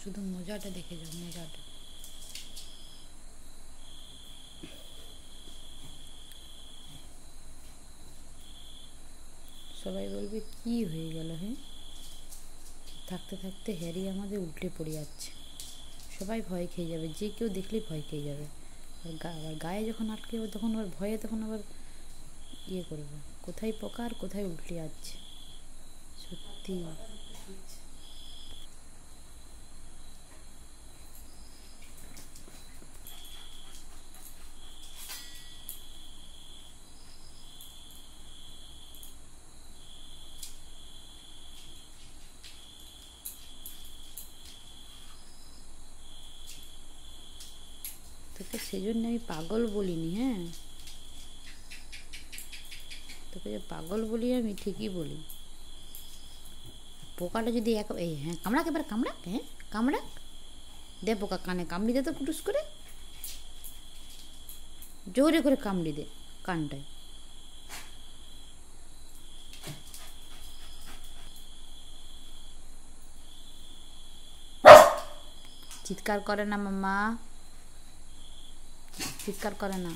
শুধু মজাটা দেখে যাও, মজাটা। সবাই বলবে কি হয়ে গেল, হ্যাঁ? থাকতে থাকতে হ্যারি আমাদের উল্টে পড়ে যাচ্ছে। সবাই ভয় খেয়ে যাবে, যে কেউ দেখলেই ভয় খেয়ে যাবে। আবার গায়ে যখন আটকে যাবে তখন আবার ভয়ে তখন আবার ইয়ে করবে, কোথায় পোকা আর কোথায় উল্টে যাচ্ছে। সত্যি তোকে সেজন্য আমি পাগল বলিনি, হ্যাঁ? তোকে যে পাগল বলি আমি, ঠিকই বলি। পোকাটা যদি এই হ্যাঁ কামড়াক, এবার কামড়াক, হ্যাঁ কামড়াক। দে পোকা কানে কামড়ি দে তো, কুটুস করে জোরে করে কামড়ি দে কানটায়। চিৎকার করে না মাম্মা, চিৎকার করে না।